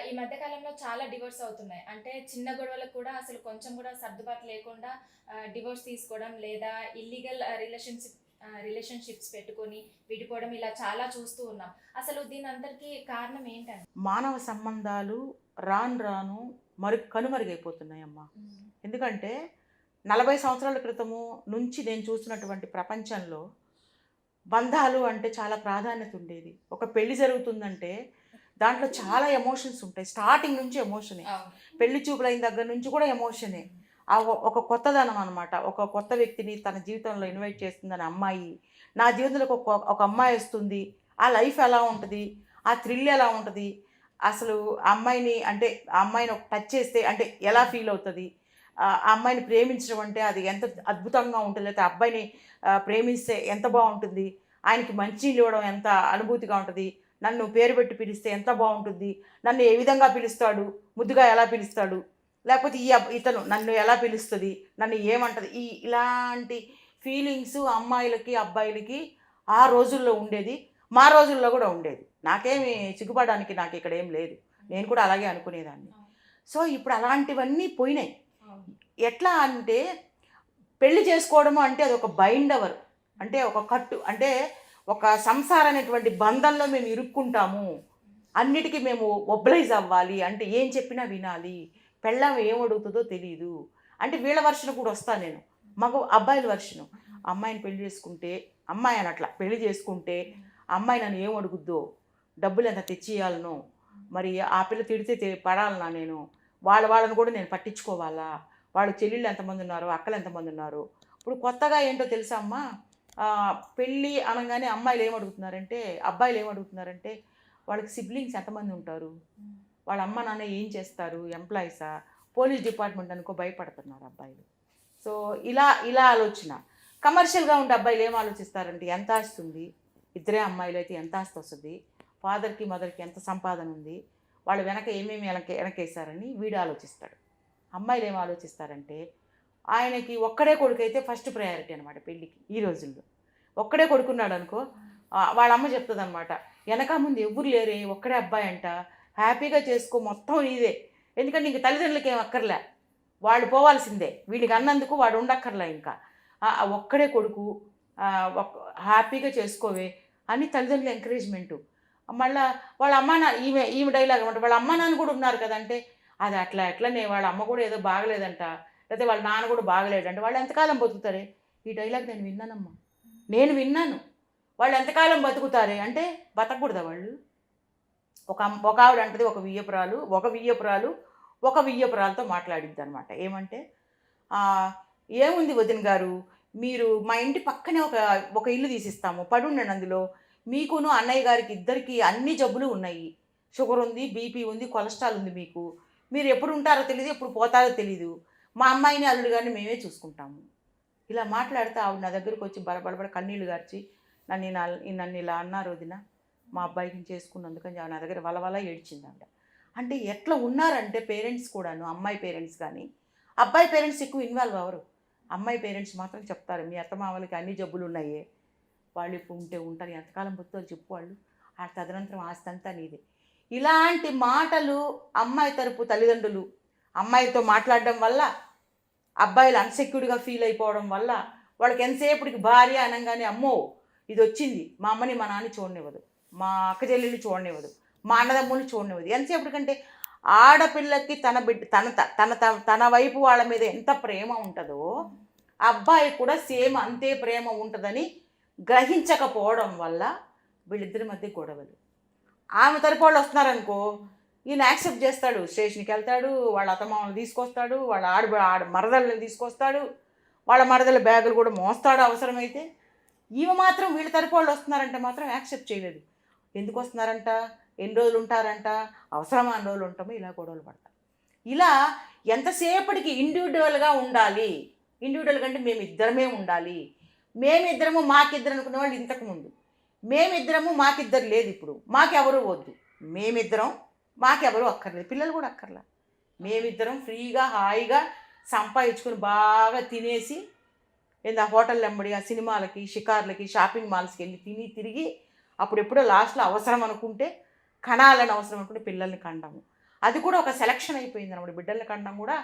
ఈ మధ్య కాలంలో చాలా డివోర్స్ అవుతున్నాయి. అంటే చిన్న గొడవలకు కూడా అసలు కొంచెం కూడా సర్దుబాటు లేకుండా డివోర్స్ తీసుకోవడం లేదా ఇల్లీగల్ రిలేషన్‌షిప్స్ పెట్టుకొని విడిపోవడం ఇలా చాలా చూస్తూ ఉన్నాం. అసలు దీనంతటికి కారణం ఏంటండి? మానవ సంబంధాలు రాను రాను కనుమరుగైపోతున్నాయమ్మా. హ్మ్. ఎందుకంటే 40 సంవత్సరాల క్రితము నుంచి నేను చూస్తున్నటువంటి ప్రపంచంలో బంధాలు అంటే చాలా ప్రాధాన్యత ఉండేది. ఒక పెళ్లి జరుగుతుందంటే దాంట్లో చాలా ఎమోషన్స్ ఉంటాయి. స్టార్టింగ్ నుంచి ఎమోషనే. అవును. పెళ్లి చూపులైన దగ్గర నుంచి కూడా ఎమోషనే. ఒక కొత్తదనం అనమాట. ఒక కొత్త వ్యక్తిని తన జీవితంలో ఇన్వైట్ చేస్తుందని అమ్మాయి. నా జీవితంలోకి ఒక అమ్మాయి వస్తుంది. ఆ లైఫ్ ఎలా ఉంటది? ఆ థ్రిల్ ఎలా ఉంటది? అసలు ఆ అమ్మాయిని అంటే ఆ అమ్మాయిని ఒక టచ్ చేస్తే అంటే ఎలా ఫీల్ అవుతది? ఆ అమ్మాయిని ప్రేమించడం అంటే అది ఎంత అద్భుతంగా ఉంటుంది. లేకపోతే ఆ అబ్బాయిని ప్రేమిస్తే ఎంత బావుంటుంది? ఆయనకి మంచినీళ్ళు ఇవ్వడం ఎంత అనుభూతిగా ఉంటది? నన్ను పేరు పెట్టి పిలిస్తే ఎంత బావుంటుంది? నన్ను ఏ విధంగా పిలుస్తాడు? ముద్దుగా ఎలా పిలుస్తాడు? లేకపోతే ఇతను నన్ను ఎలా పిలుస్తది? నన్ను ఏమంటది? ఇలాంటి ఫీలింగ్స్ అమ్మాయిలకి, అబ్బాయిలకి ఆ రోజుల్లో ఉండేది. మా రోజుల్లో గూడా ఉండేది. నాకేమి సిగ్గుపడడానికి నాకిక్కడేం లేదు. నేను కూడా అలాగే అనుకునేదాన్ని. అవును. సో, ఇప్పుడు అలాంటివన్నీ పోయినాయి. అవును. ఎట్లా అంటే పెళ్లి చేసుకోవడము అంటే అదొక బైండవర్. అంటే ఒక కట్టు. అంటే ఒక సంసారం అనేటువంటి బంధంలో మేము ఇరుక్కుంటాము. అన్నిటికి మేము ఒబ్లైజ్ అవ్వాలి. అంటే ఏం చెప్పినా వినాలి. పెళ్ళాం ఏం అడుగుతదో తెలీదు. అంటే వీళ్ళ వెర్షన్ కూడా వస్తా నేను. అబ్బాయిల వెర్షను. అమ్మాయిని పెళ్లి చేసుకుంటే అమ్మాయి అనట్ల. పెళ్లి చేసుకుంటే అమ్మాయి నన్ను ఏం అడుగుద్దో, డబ్బులెంత తెచ్చియ్యాలనో, మరి ఆ పిల్ల తిడితే పడాలనా నేను? వాళ్ళని కూడా నేను పట్టించుకోవాలా? వాళ్ళ చెల్లెళ్ళు ఎంతమందున్నారో, అక్కలు ఎంతమందున్నారో. ఇప్పుడు కొత్తగా ఏంటో తెలుసా అమ్మా? పెళ్ళి అనంగానే అమ్మాయిలు ఏమడుగుతున్నారంటే, అబ్బాయిలు ఏమడుగుతున్నారంటే, వాళ్ళకి సిబ్లింగ్స్ ఎంతమంది ఉంటారు? వాళ్ళ అమ్మ, నాన్న ఏం చేస్తారు? ఎంప్లాయీసా? పోలీస్ డిపార్ట్మెంట్ అనుకో భయపడుతున్నారు అబ్బాయిలు. సో, ఇలా ఇలా ఆలోచన. కమర్షియల్‌గా ఉండే అబ్బాయిలు ఏం ఆలోచిస్తారంటే, ఎంత ఆస్తుంది? ఇద్దరే అమ్మాయిలైతే ఎంత ఆస్తొస్తది? ఫాదర్‌కి, మదర్‌కి ఎంత సంపాదన ఉంది? వాళ్ళు వెనక ఏమేమి ఎనకేసారని వీడు ఆలోచిస్తాడు. అమ్మాయిలు ఏం ఆలోచిస్తారంటే, ఆయనకి ఒక్కడే కొడుకైతే ఫస్ట్ ప్రయారిటీ అనమాట పెళ్ళికి ఈ రోజుల్లో. ఒక్కడే కొడుకున్నాడనుకో వాళ్ళ అమ్మ చెప్తదనమాట. "ఎనక ముందు ఎవ్వరు లేరే, ఒక్కడే అబ్బాయంట. హ్యాపీగా చేసుకో మొత్తం నీదే. ఎందుకంటే ఇంక తల్లిదండ్రులకేం అక్కర్లే. వాళ్ళు పోవాల్సిందే. వీడికి అన్నందుకు వాడు ఉండక్కర్లే ఇంకా. ఒక్కడే కొడుకు హ్యాపీగా చేసుకోవే" అని తల్లిదండ్రుల ఎంకరేజ్‌మెంటు. మళ్ళా వాళ్ళ అమ్మా నాన్న ఈమె డైలాగ్ అనమాట. వాళ్ళ అమ్మా నాన్న కూడా ఉన్నారు కదా! అంటే, "అది అట్లా ఎట్లనే వాళ్ళ అమ్మ కూడా ఏదో బాగలేదంట. లేతే వాళ్ళ నాన్న కూడా బాగలేడంట. వాళ్ళు ఎంతకాలం బతుకుతారే?" ఈ డైలాగ్ నేను విన్నానమ్మా. నేను విన్నాను. వాళ్ళు ఎంతకాలం బతుకుతారే? అంటే బతకూడదా వాళ్ళు? ఒక ఆవిడ అంటది ఒక వియ్యపురాలుతో మాట్లాడిద్దనమాట. ఏమంటే, ఆహ్, "ఏముంది వదిన గారు, మీరు మా ఇంటి పక్కనే ఒక ఇల్లు తీసిస్తాము. పడుండండి అందులో. మీకును అన్నయ్య గారికి ఇద్దరికీ అన్ని జబ్బులు ఉన్నాయి. షుగర్ ఉంది, బీపీ ఉంది, కొలెస్ట్రాల్ ఉంది మీకు. మీరు ఎప్పుడు ఉంటారో తెలీదు, ఎప్పుడు పోతారో తెలీదు. మా అమ్మాయిని, అల్లుడు గారిని మేమే చూసుకుంటాము." ఇలా మాట్లాడితే ఆవిడ నా దగ్గరకొచ్చి బడబడబడ కన్నీళ్లు గార్చి నన్నిలా అన్నారు వదిన. మా అబ్బాయిని చేసుకున్నందుకని నా దగ్గర వలవల ఏడ్చిందావిడ. అంటే ఎట్లా ఉన్నారంటే పేరెంట్స్ కూడాను, అమ్మాయి పేరెంట్స్ కానీ, అబ్బాయి పేరెంట్స్ ఎక్కువ ఇన్వాల్వ్ అవ్వరు. అమ్మాయి పేరెంట్స్ మాత్రం చెప్తారు, "మీ అత్తమామలకి అన్ని జబ్బులున్నాయే. వాళ్ళు ఇప్పుడు ఉంటే ఉంటారు. ఎంతకాలం బతుకుతారో చెప్పు వాళ్ళు. ఆ తదనంతరం ఆస్తంతా నీదే." ఇలాంటి మాటలు అమ్మాయి తరపు తల్లిదండ్రులు అమ్మాయితో మాట్లాడడం వల్ల అబ్బాయిలు అన్‌సెక్యూర్డ్‌గా ఫీల్ అయిపోవడం వల్ల వాళ్ళకి ఎంతసేపటికి భార్య అనంగానే అమ్మో! ఇదొచ్చింది. మా అమ్మని, మా నాన్నని చూడనివ్వదు. మా అక్క చెల్లెల్ని చూడనివ్వదు. మా అన్నదమ్ముల్ని చూడనివ్వదు. ఎంతసేపటికంటే ఆడపిల్లకి తన బిడ్డ తన త తన త తన వైపు వాళ్ళ మీద ఎంత ప్రేమ ఉంటదో, అబ్బాయికి కూడా సేమ్ అంతే ప్రేమ ఉంటదని గ్రహించకపోవడం వల్ల వీళ్ళిద్దరి మధ్య గొడవలు. ఆమె తరపోళ్ళు వస్తున్నారనుకో, ఈయన యాక్సెప్ట్ చేస్తాడు. స్టేషన్‌కెళ్తాడు, వాళ్ళ అత్తమామల్ని తీసుకొస్తాడు, వాళ్ళ ఆడ మరదల్ని తీసుకొస్తాడు, వాళ్ళ మరదల బ్యాగులు కూడా మోస్తాడు అవసరమైతే. ఈమె మాత్రం వీళ్ళ తరపోళ్ళు వస్తున్నారంటే మాత్రం యాక్సెప్ట్ చేయలేదు. ఎందుకొస్తున్నారంట? ఎన్ని రోజులు ఉంటారంట? అవసరమా అన్ని రోజులు ఉంటాము? ఇలా గొడవలు పడతారు. ఇలా ఎంతసేపటికి ఇండివిడ్యువల్‌గా ఉండాలి. ఇండివిడ్యువల్‌గా అంటే మేమిద్దరమే ఉండాలి. మేమిద్దరము మాకిద్దరు అనుకునేవాళ్ళు ఇంతకుముందు. మేమిద్దరము మాకిద్దరు లేదిప్పుడు. మాకెవరు వద్దు. మేమిద్దరం మాకెవరు అక్కర్లేదు. పిల్లలు కూడా అక్కర్లా. మేమిద్దరం ఫ్రీగా, హాయిగా సంపాదించుకొని బాగా తినేసి ఆ హోటళ్ళెంబడి, ఆ సినిమాలకి, షికార్లకి, షాపింగ్ మాల్స్‌కెళ్ళి తిరిగి అప్పుడెప్పుడో లాస్ట్‌లో అవసరం అనుకుంటే కనాలని అవసరం అనుకుంటే పిల్లల్ని కండము. అది కూడా ఒక సెలక్షన్ అయిపోయింది అన్నమాట. బిడ్డల కన్నా కూడా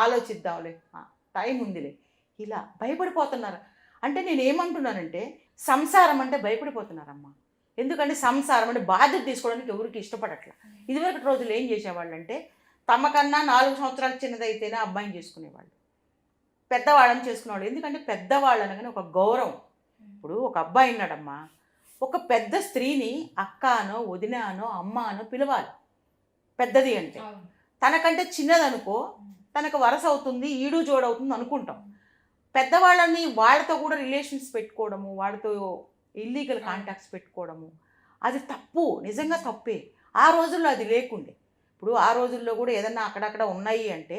ఆలోచిద్దాంలే, టైం ఉందిలే, ఇలా భయపడిపోతున్నారు. అంటే నేను ఏమంటున్నానంటే సంసారం అంటే భయపడిపోతున్నారమ్మా. ఎందుకంటే సంసారం అంటే బాధ్యత తీసుకోవడానికి ఎవరికి ఇష్టపడట్ల. ఇదివరకు రోజులు ఏం చేసేవాళ్ళంటే తమకన్నా 4 సంవత్సరాలు చిన్నదైతేనే అబ్బాయిని చేసుకునేవాళ్ళు, పెద్దవాళ్ళని చేసుకునేవాళ్ళు. ఎందుకంటే పెద్దవాళ్ళు అనగానే ఒక గౌరవం. ఇప్పుడు ఒక అబ్బాయి ఉన్నాడమ్మా, ఒక పెద్ద స్త్రీని అక్కానో వదినానో అమ్మానో పిలవాలి. పెద్దది అంటే తనకంటే చిన్నదనుకో తనకు వరస అవుతుంది, ఈడు జోడవుతుంది అనుకుంటాం. పెద్దవాళ్ళని వాళ్ళతో కూడా రిలేషన్స్ పెట్టుకోవడము, వాళ్ళతో ఇల్లీగల్ కాంటాక్ట్స్ పెట్టుకోవడము అది తప్పు, నిజంగా తప్పే. ఆ రోజుల్లో అది లేకుండే. ఇప్పుడు ఆ రోజుల్లో కూడా ఏదన్నా అక్కడక్కడ ఉన్నాయి అంటే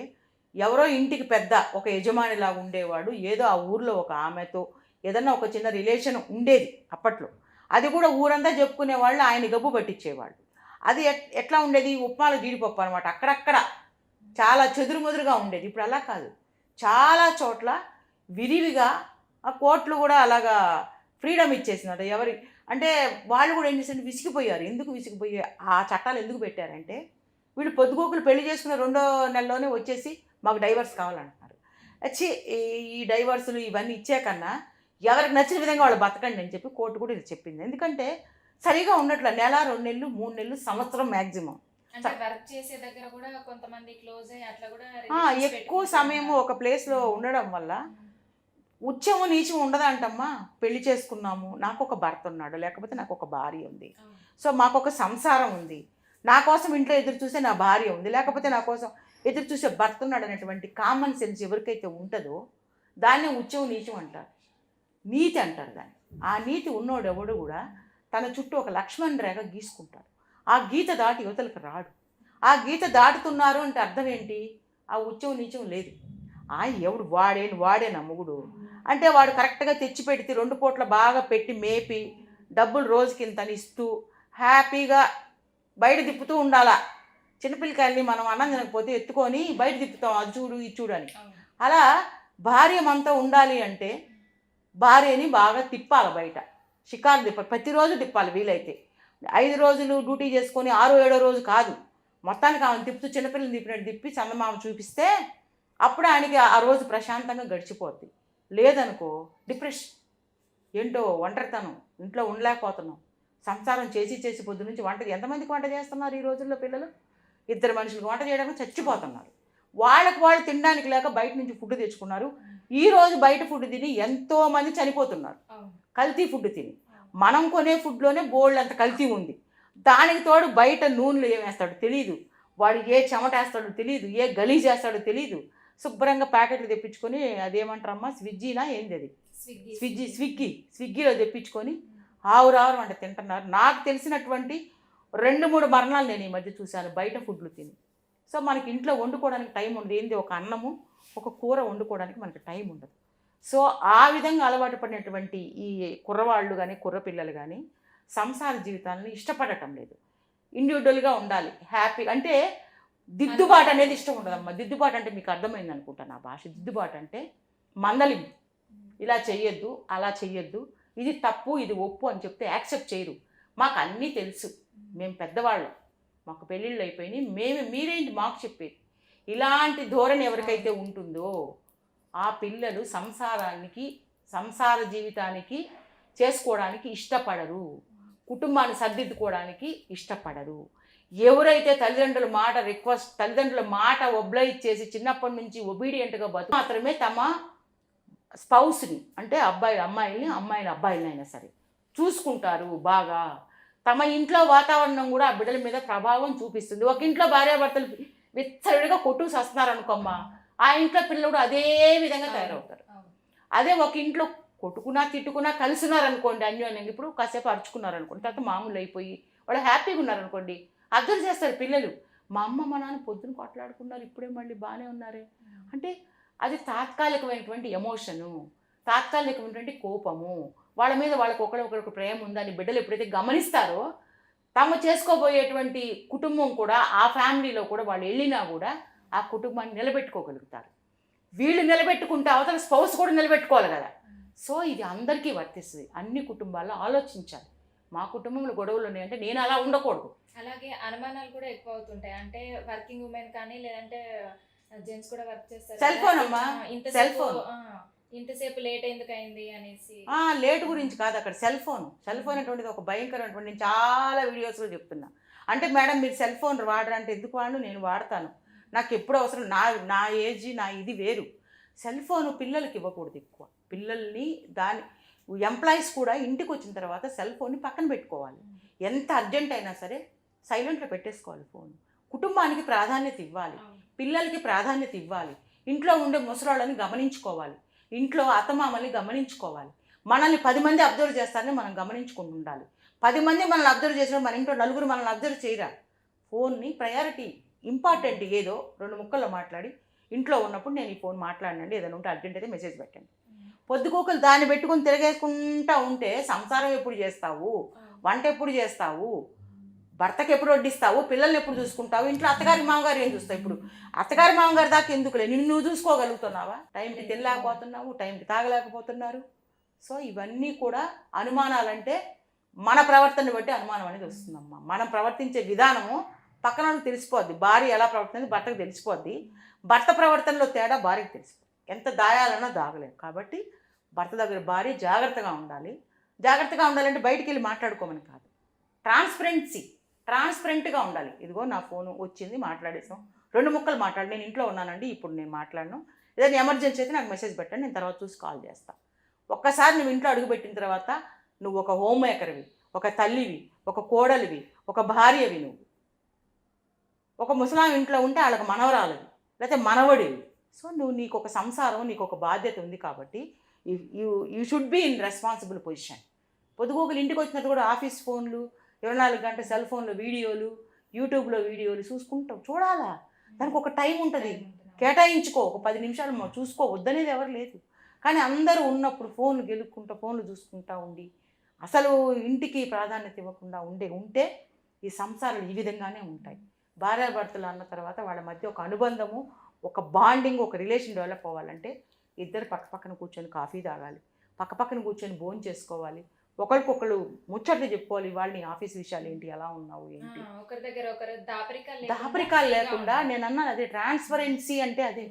ఎవరో ఇంటికి పెద్ద ఒక యజమానిలాగా ఉండేవాడు, ఏదో ఆ ఊర్లో ఒక ఆమెతో ఏదన్నా ఒక చిన్న రిలేషన్ ఉండేది అప్పట్లో. అది కూడా ఊరంతా చెప్పుకునేవాళ్ళు, ఆయన గబ్బు పట్టించేవాళ్ళు. అది ఎట్లా ఉండేది, ఉప్మాలో జీడిపప్పు అనమాట. అక్కడక్కడ చాలా చెదురుమదురుగా ఉండేది. ఇప్పుడు అలా కాదు, చాలా చోట్ల విరివిగా ఆ కోర్టులు కూడా అలాగా ఫ్రీడమ్ ఇచ్చేసినారు. ఎవరి అంటే వాళ్ళు కూడా ఏం చేశారు, విసిగిపోయారు. ఎందుకు విసిగిపోయి ఆ చట్టాలు ఎందుకు పెట్టారంటే వీళ్ళు పొద్దుగోకులు పెళ్లి చేసుకున్న 2వ నెలలోనే వచ్చేసి మాకు డైవర్స్ కావాలంటున్నారు. వచ్చి ఈ డైవర్సులు ఇవన్నీ ఇచ్చే కన్నా ఎవరికి నచ్చిన విధంగా వాళ్ళు బతకండి అని చెప్పి కోర్టు కూడా ఇది చెప్పింది. ఎందుకంటే సరిగా ఉన్నట్ల నెల, 2 నెలలు, 3 నెలలు, సంవత్సరం మ్యాక్సిమం. అంటే వర్క్ చేసే దగ్గర కూడా కొంతమంది క్లోజ్ అయ్యి అట్లా కూడా ఎక్కువ సమయం ఒక ప్లేస్లో ఉండడం వల్ల ఉచ్చము నీచం ఉండదంటమ్మా. పెళ్లి చేసుకున్నాము, నాకు ఒక భర్త ఉన్నాడు, లేకపోతే నాకు ఒక భార్య ఉంది, సో మాకు ఒక సంసారం ఉంది, నా కోసం ఇంట్లో ఎదురు చూసే నా భార్య ఉంది, లేకపోతే నా కోసం ఎదురు చూసే భర్త ఉన్నాడు అనేటువంటి కామన్ సెన్స్ ఎవరికైతే ఉంటుందో దాన్ని ఉచ్చం నీచం అంటారు, నీతి అంటారు దాన్ని. ఆ నీతి ఉన్నోడు ఎవడు కూడా తన చుట్టూ ఒక లక్ష్మణ్ రేఖ గీసుకుంటాడు. ఆ గీత దాటి యువతలకు రాడు. ఆ గీత దాటుతున్నారు అంటే అర్థం ఏంటి, ఆ ఉచ్చం నీచం లేదు. ఎవడు వాడే నమ్ముగుడు అంటే వాడు కరెక్ట్గా తెచ్చి పెడితే 2 పూట్ల బాగా పెట్టి మేపి డబ్బులు రోజుకి ఇంతని ఇస్తూ హ్యాపీగా బయట తిప్పుతూ ఉండాలా. చిన్నపిల్లకాయల్ని మనం అన్నం తినకపోతే ఎత్తుకొని బయట తిప్పుతాం, అది చూడు ఇది చూడు అని. అలా భార్య మనతో ఉండాలి అంటే భార్యని బాగా తిప్పాలి, బయట షికారు తిప్పాలి, ప్రతిరోజు తిప్పాలి. వీలైతే 5 రోజులు డ్యూటీ చేసుకొని 6వ 7వ రోజు కాదు, మొత్తానికి ఆమెను తిప్పుతూ చిన్నపిల్లలు తిప్పినట్టు తిప్పి చందమామ చూపిస్తే అప్పుడు ఆయనకి ఆ రోజు ప్రశాంతంగా గడిచిపోద్ది. లేదనుకో డిప్రెషన్, ఏంటో ఒంటరితనం, ఇంట్లో ఉండలేకపోతున్నాం, సంసారం చేసి పొద్దు నుంచి ఎంతమందికి వంట చేస్తున్నారు ఈ రోజుల్లో పిల్లలు? 2 మనుషులకు వంట చేయడానికి చచ్చిపోతున్నారు. వాళ్ళకు వాళ్ళు తినడానికి లేక బయట నుంచి ఫుడ్ తెచ్చుకున్నారు. ఈరోజు బయట ఫుడ్ తిని ఎంతోమంది చనిపోతున్నారు, కల్తీ ఫుడ్ తిని. మనం కొనే ఫుడ్లోనే బోల్డ్ అంత కల్తీ ఉంది. దానికి తోడు బయట నూనెలు ఏం వేస్తాడో తెలియదు, వాడు ఏ చెమట వేస్తాడో తెలియదు, ఏ గలీజ్ వేస్తాడో తెలియదు. శుభ్రంగా ప్యాకెట్లు తెప్పించుకొని అదేమంటారమ్మా, స్విగ్గీనా ఏంది అది, స్విగ్గీలో తెప్పించుకొని ఆవురావు అంటే తింటున్నారు. నాకు తెలిసినటువంటి 2-3 మరణాలు నేను ఈ మధ్య చూశాను బయట ఫుడ్లు తిని. సో మనకి ఇంట్లో వండుకోవడానికి టైం ఉండదు. ఏంది ఒక అన్నము ఒక కూర వండుకోవడానికి మనకి టైం ఉండదు. సో ఆ విధంగా అలవాటు పడినటువంటి ఈ కుర్రవాళ్ళు కానీ కుర్రపిల్లలు కానీ సంసార జీవితాలను ఇష్టపడటం లేదు. ఇండివిజువల్గా ఉండాలి, హ్యాపీ. అంటే దిద్దుబాటు అనేది ఇష్టం ఉండదమ్మా. దిద్దుబాటు అంటే మీకు అర్థమైంది అనుకుంటాను ఆ భాష. దిద్దుబాటు అంటే మందలింపు, ఇలా చెయ్యొద్దు అలా చెయ్యొద్దు, ఇది తప్పు ఇది ఒప్పు అని చెప్తే యాక్సెప్ట్ చేయరు. మాకు అన్నీ తెలుసు, మేము పెద్దవాళ్ళం, మాకు పెళ్ళిళ్ళు అయిపోయినాయి, మీరేంటి మాకు చెప్పేది. ఇలాంటి ధోరణి ఎవరికైతే ఉంటుందో ఆ పిల్లలు సంసార జీవితానికి చేసుకోవడానికి ఇష్టపడరు, కుటుంబాన్ని సర్దిద్దుకోవడానికి ఇష్టపడరు. ఎవరైతే తల్లిదండ్రుల మాట ఒబ్లైజ్ చేసి చిన్నప్పటి నుంచి ఒబీడియంట్గా బతుకు మాత్రమే తమ స్పౌస్ని అంటే అమ్మాయిని అబ్బాయిలైనా సరే చూసుకుంటారు బాగా. తమ ఇంట్లో వాతావరణం కూడా ఆ బిడ్డల మీద ప్రభావం చూపిస్తుంది. ఒక ఇంట్లో భార్యాభర్తలు విచ్చలవిడిగా కొట్టుకు వస్తున్నారు అనుకోమ్మా, ఆ ఇంట్లో పిల్లలు కూడా అదే విధంగా తయారవుతారు. అదే ఒక ఇంట్లో కొట్టుకున్నా తిట్టుకున్నా కలిసినారనుకోండి, అన్యోన్యంగా ఇప్పుడు కాసేపు అరుచుకున్నారనుకోండి, తర్వాత మామూలు అయిపోయి వాళ్ళు హ్యాపీగా ఉన్నారనుకోండి, అర్థం చేస్తారు పిల్లలు. మా అమ్మ మా నాన్న పొద్దున కొట్లాడుకున్నారు, ఇప్పుడే మళ్ళీ బాగానే ఉన్నారే అంటే అది తాత్కాలికమైనటువంటి ఎమోషను, తాత్కాలికమైనటువంటి కోపము. వాళ్ళ మీద వాళ్ళకి ఒకరికి ప్రేమ ఉందని బిడ్డలు ఎప్పుడైతే గమనిస్తారో తాము చేసుకోబోయేటువంటి కుటుంబం కూడా ఆ ఫ్యామిలీలో కూడా వాళ్ళు వెళ్ళినా కూడా ఆ కుటుంబాన్ని నిలబెట్టుకోగలుగుతారు. వీళ్ళు నిలబెట్టుకుంటే అవతల స్పౌస్ కూడా నిలబెట్టుకోవాలి కదా. సో ఇది అందరికీ వర్తిస్తుంది. అన్ని కుటుంబాల్లో ఆలోచించాలి. మా కుటుంబంలో గొడవలు ఉన్నాయి అంటే నేను అలా ఉండకూడదు. అలాగే అనుమానాలు కూడా ఎక్కువ అవుతుంటాయి. అంటే వర్కింగ్ ఉమెన్ కానీ లేదంటే జెంట్స్ కూడా వర్క్ చేస్తారు సెల్ కదా, ఫోన్ అమ్మా, ఇంతసేపు సెల్ ఫోన్. ఇంతసేపు లేట్ ఎందుకు అయింది అనేసి. లేట్ గురించి కాదు, అక్కడ సెల్ ఫోన్ అనేటువంటిది ఒక భయంకరమైనటువంటి, నేను చాలా వీడియోస్లో చెప్తున్నా. అంటే మేడం మీరు సెల్ ఫోన్ వాడరా అంటే ఎందుకు వాడు, నేను వాడతాను, నాకు ఎప్పుడు అవసరం, నా ఏజ్ నా ఇది వేరు. సెల్ ఫోన్ పిల్లలకి ఇవ్వకూడదు ఎక్కువ. పిల్లల్ని ఎంప్లాయీస్ కూడా ఇంటికి వచ్చిన తర్వాత సెల్ ఫోన్ని పక్కన పెట్టుకోవాలి. ఎంత అర్జెంట్ అయినా సరే సైలెంట్లో పెట్టేసుకోవాలి ఫోన్. కుటుంబానికి ప్రాధాన్యత ఇవ్వాలి, పిల్లలకి ప్రాధాన్యత ఇవ్వాలి, ఇంట్లో ఉండే ముసలాళ్ళని గమనించుకోవాలి, ఇంట్లో అత్తమామల్ని గమనించుకోవాలి. మనల్ని 10 మంది అబ్జర్వ్ చేస్తారని మనం గమనించుకుంటూ ఉండాలి. 10 మంది మనల్ని అబ్జర్వ్ చేసినప్పుడు మన ఇంట్లో నలుగురు మనల్ని అబ్జర్వ్ చేయరా. ఫోన్ని ప్రయారిటీ ఇంపార్టెంట్, ఏదో 2 ముక్కల్లో మాట్లాడి ఇంట్లో ఉన్నప్పుడు నేను ఈ ఫోన్ మాట్లాడినండి, ఏదైనా ఉంటే అర్జెంట్ అయితే మెసేజ్ పెట్టండి. పొద్దుకోకలు దాన్ని పెట్టుకుని తిరగేసుకుంటా ఉంటే సంసారం ఎప్పుడు చేస్తావు, వంట ఎప్పుడు చేస్తావు, భర్తకి ఎప్పుడు వడ్డిస్తావు, పిల్లల్ని ఎప్పుడు చూసుకుంటావు, ఇంట్లో అత్తగారి మామగారు ఏం చూస్తావు. ఇప్పుడు అత్తగారి మామగారి దాకా ఎందుకులే, నిన్ను నువ్వు చూసుకోగలుగుతున్నావా? టైంకి తినలేకపోతున్నావు, టైంకి తాగలేకపోతున్నారు. సో ఇవన్నీ కూడా అనుమానాలంటే మన ప్రవర్తనని బట్టి అనుమానం అనేది వస్తుందమ్మా. మనం ప్రవర్తించే విధానము పక్కన వాళ్ళకి తెలిసిపోద్ది. భార్య ఎలా ప్రవర్తించింది భర్తకు తెలిసిపోద్ది, భర్త ప్రవర్తనలో తేడా భార్యకి తెలిసిపోద్ది. ఎంత దాయాలన్నా దాగలేము. కాబట్టి భర్త దగ్గర భార్య జాగ్రత్తగా ఉండాలి. జాగ్రత్తగా ఉండాలంటే బయటికి వెళ్ళి మాట్లాడుకోమని కాదు, ట్రాన్స్పరెంట్గా ఉండాలి. ఇదిగో నా ఫోను వచ్చింది, మాట్లాడేసాం, 2 ముక్కలు మాట్లాడి, నేను ఇంట్లో ఉన్నానండి, ఇప్పుడు నేను మాట్లాడను, ఏదైనా ఎమర్జెన్సీ అయితే నాకు మెసేజ్ పెట్టండి, నేను తర్వాత చూసి కాల్ చేస్తాను. ఒక్కసారి నువ్వు ఇంట్లో అడుగుపెట్టిన తర్వాత నువ్వు ఒక హోమ్ మేకర్వి, ఒక తల్లివి, ఒక కోడలివి, ఒక భార్యవి. నువ్వు ఒక ముసలాం ఇంట్లో ఉంటే వాళ్ళకి మనవరాలివి లేకపోతే మనవడివి. సో నీకు ఒక సంసారం, నీకు ఒక బాధ్యత ఉంది. కాబట్టి you should be in responsible position. పొద్దుగోకులు ఇంటికి వచ్చినట్టు కూడా ఆఫీస్ ఫోన్లు, 24 గంటల సెల్ ఫోన్లో వీడియోలు, యూట్యూబ్లో వీడియోలు చూసుకుంటావు, చూడాలా, దానికి ఒక టైం ఉంటుంది, కేటాయించుకో, ఒక 10 నిమిషాలు చూసుకో, వద్దనేది ఎవరు లేదు. కానీ అందరూ ఉన్నప్పుడు ఫోన్లు గెలుక్కుంటా, ఫోన్లు చూసుకుంటా ఉండి అసలు ఇంటికి ప్రాధాన్యత ఇవ్వకుండా ఉంటే ఈ సంసారాలు ఈ విధంగానే ఉంటాయి. భార్యాభర్తలు అన్న తర్వాత వాళ్ళ మధ్య ఒక అనుబంధము, ఒక బాండింగ్, ఒక రిలేషన్ డెవలప్ అవ్వాలంటే ఇద్దరు పక్కన కూర్చొని కాఫీ తాగాలి, పక్కన కూర్చొని భోజనం చేసుకోవాలి, ఒకరికొకరు ముచ్చట్లు చెప్పుకోవాలి. వాళ్ళని ఆఫీస్ విషయాలు ఏంటి, ఎలా ఉన్నావు ఏంటి, ఒకరి దగ్గర ఒకరు దాపరికాలు లేకుండా. నేను అన్నాను అదే ట్రాన్స్పరెన్సీ అంటే, అదే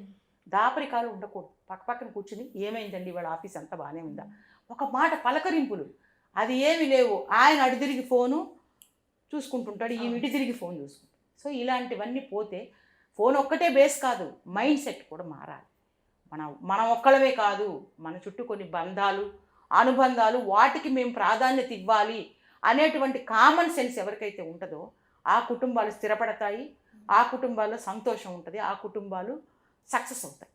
దాపరికాలు ఉండకూడదు. పక్కన కూర్చుని ఏమైందండి వాళ్ళ ఆఫీస్ అంతా బాగానే ఉందా, ఒక మాట పలకరింపులు, అది ఏమి లేవు. ఆయన అటు తిరిగి ఫోను చూసుకుంటుంటాడు, ఈ ఇటు తిరిగి ఫోన్ చూసుకుంటాడు. సో ఇలాంటివన్నీ పోతే ఫోన్ ఒక్కటే బేస్ కాదు, మైండ్ సెట్ కూడా మారాలి. మనం ఒక్కళ్ళమే కాదు, మన చుట్టూ కొన్ని బంధాలు, అనుబంధాలు, వాటికి మేము ప్రాధాన్యత ఇవ్వాలి అనేటువంటి కామన్ సెన్స్ ఎవరికైతే ఉంటుందో ఆ కుటుంబాలు స్థిరపడతాయి, ఆ కుటుంబాల్లో సంతోషం ఉంటుంది, ఆ కుటుంబాలు సక్సెస్ అవుతాయి.